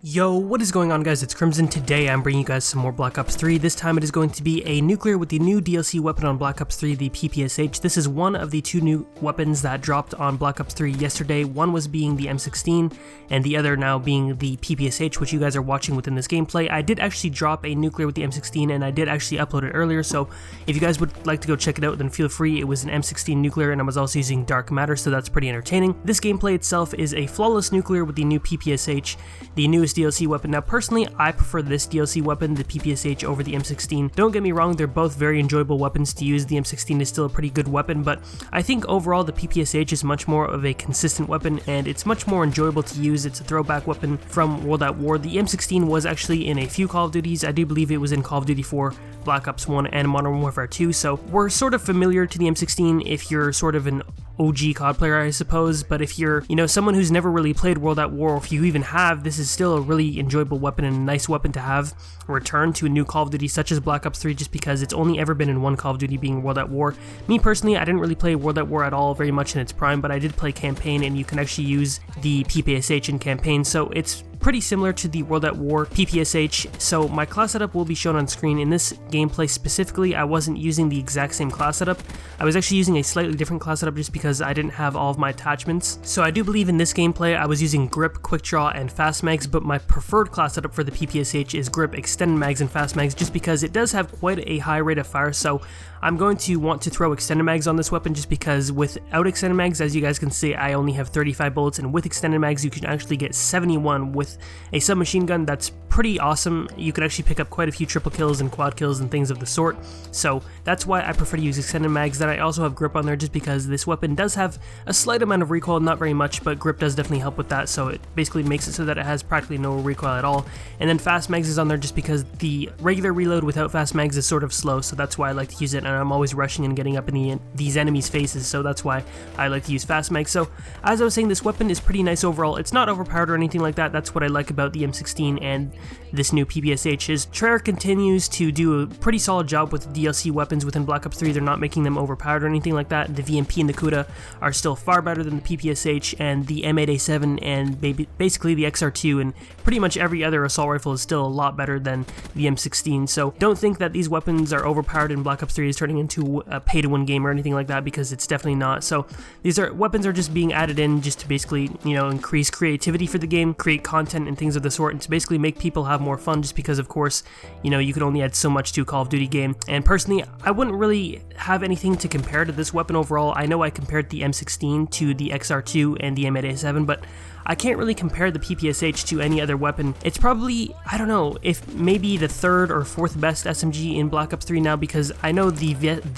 Yo, what is going on guys, it's Crimson. Today I'm bringing you guys some more Black Ops 3. This time it is going to be a nuclear with the new DLC weapon on Black Ops 3, the Ppsh. This is one of the two new weapons that dropped on Black Ops 3 yesterday. One was being the M16 and the other now being the Ppsh, which you guys are watching within this gameplay. I did actually drop a nuclear with the M16 and I did actually upload it earlier, so if you guys would like to go check it out then feel free. It was an M16 nuclear and I was also using dark matter, so that's pretty entertaining. This gameplay itself is a flawless nuclear with the new Ppsh, the newest DLC weapon. Now personally, I prefer this DLC weapon, the Ppsh, over the M16. Don't get me wrong, they're both very enjoyable weapons to use. The M16 is still a pretty good weapon, but I think overall the Ppsh is much more of a consistent weapon and it's much more enjoyable to use. It's a throwback weapon from World at War. The M16 was actually in a few Call of Duties. I do believe it was in Call of Duty 4, Black Ops 1, and Modern Warfare 2, so we're sort of familiar to the M16 if you're sort of an OG COD player, I suppose, but if you're, someone who's never really played World at War, or if you even have, this is still a really enjoyable weapon and a nice weapon to have return to a new Call of Duty such as Black Ops 3, just because it's only ever been in one Call of Duty, being World at War. Me personally, I didn't really play World at War at all very much in its prime, but I did play Campaign, and you can actually use the Ppsh in Campaign, so it's pretty similar to the World at War Ppsh. So my class setup will be shown on screen. In this gameplay specifically, I wasn't using the exact same class setup. I was actually using a slightly different class setup just because I didn't have all of my attachments. So I do believe in this gameplay I was using grip, quick draw, and fast mags, but my preferred class setup for the Ppsh is grip, extended mags, and fast mags, just because it does have quite a high rate of fire. So I'm going to want to throw extended mags on this weapon, just because without extended mags, as you guys can see, I only have 35 bullets, and with extended mags you can actually get 71 with a submachine gun. That's pretty awesome. You can actually pick up quite a few triple kills and quad kills and things of the sort, so that's why I prefer to use extended mags. Then I also have grip on there just because this weapon does have a slight amount of recoil, not very much, but grip does definitely help with that, so it basically makes it so that it has practically no recoil at all. And then fast mags is on there just because the regular reload without fast mags is sort of slow, so that's why I like to use it, and I'm always rushing and getting up in these enemies' faces, so that's why I like to use fast mags. So as I was saying, this weapon is pretty nice overall. It's not overpowered or anything like that. That's what I like about the M16 and this new Ppsh. Is Treyarch continues to do a pretty solid job with DLC weapons within Black Ops 3. They're not making them overpowered or anything like that. The VMP and the Kuda are still far better than the Ppsh, and the M8A7 and basically the XR2 and pretty much every other assault rifle is still a lot better than the M16. So don't think that these weapons are overpowered and Black Ops 3 is turning into a pay-to-win game or anything like that, because it's definitely not. So these weapons are just being added in just to basically, increase creativity for the game, create content and things of the sort, and to basically make people have more fun, just because of course, you can only add so much to a Call of Duty game. And personally, I wouldn't really have anything to compare to this weapon overall. I know I compared the M16 to the XR2 and the M8A7, but I can't really compare the Ppsh to any other weapon. It's probably, I don't know, if maybe the third or fourth best SMG in Black Ops 3 now, because I know the VMP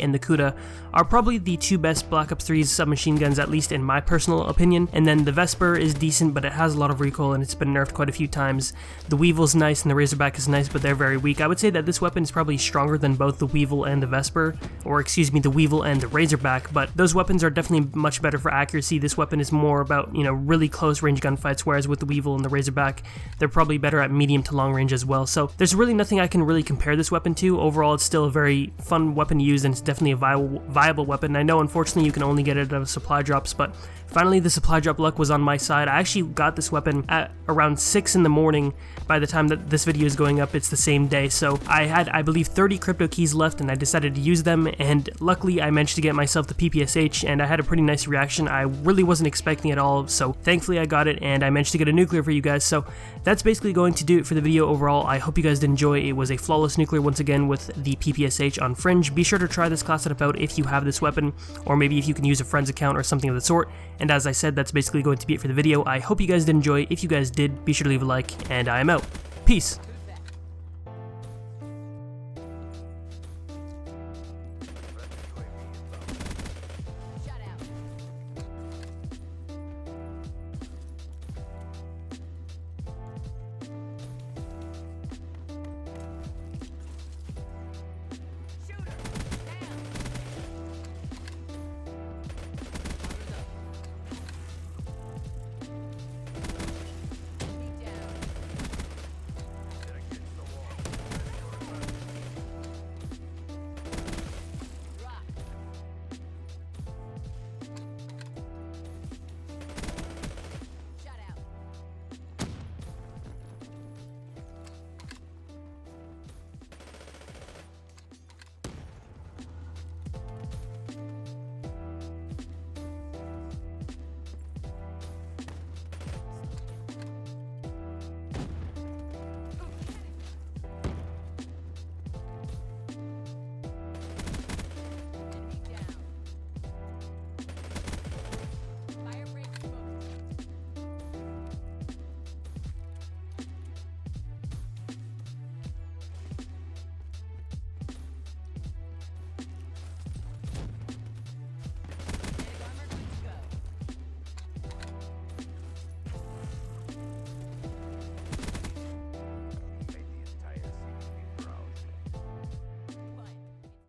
and the Kuda are probably the two best Black Ops 3's submachine guns, at least in my personal opinion. And then the Vesper is decent, but it has a lot of recoil and it's been nerfed quite a few times. The Weevil's nice and the Razorback is nice, but they're very weak. I would say that this weapon is probably stronger than both the Weevil and the Vesper, or excuse me, the Weevil and the Razorback, but those weapons are definitely much better for accuracy. This weapon is more about, really close range gunfights, whereas with the Weevil and the Razorback, they're probably better at medium to long range as well. So there's really nothing I can really compare this weapon to. Overall, it's still a very fun weapon to use, and it's definitely a viable weapon. I know unfortunately you can only get it out of supply drops, but finally the supply drop luck was on my side. I actually got this weapon at around 6 in the morning. By the time that this video is going up, it's the same day, so I had, I believe, 30 crypto keys left, and I decided to use them, and luckily I managed to get myself the Ppsh, and I had a pretty nice reaction. I really wasn't expecting it at all, so thankfully I got it, and I managed to get a nuclear for you guys. So that's basically going to do it for the video overall. I hope you guys did enjoy. It was a flawless nuclear once again with the Ppsh on Fringe. Be sure to try this class setup out if you have this weapon, or maybe if you can use a friend's account or something of the sort. And as I said, that's basically going to be it for the video. I hope you guys did enjoy. If you guys did, be sure to leave a like, and I am out. Peace.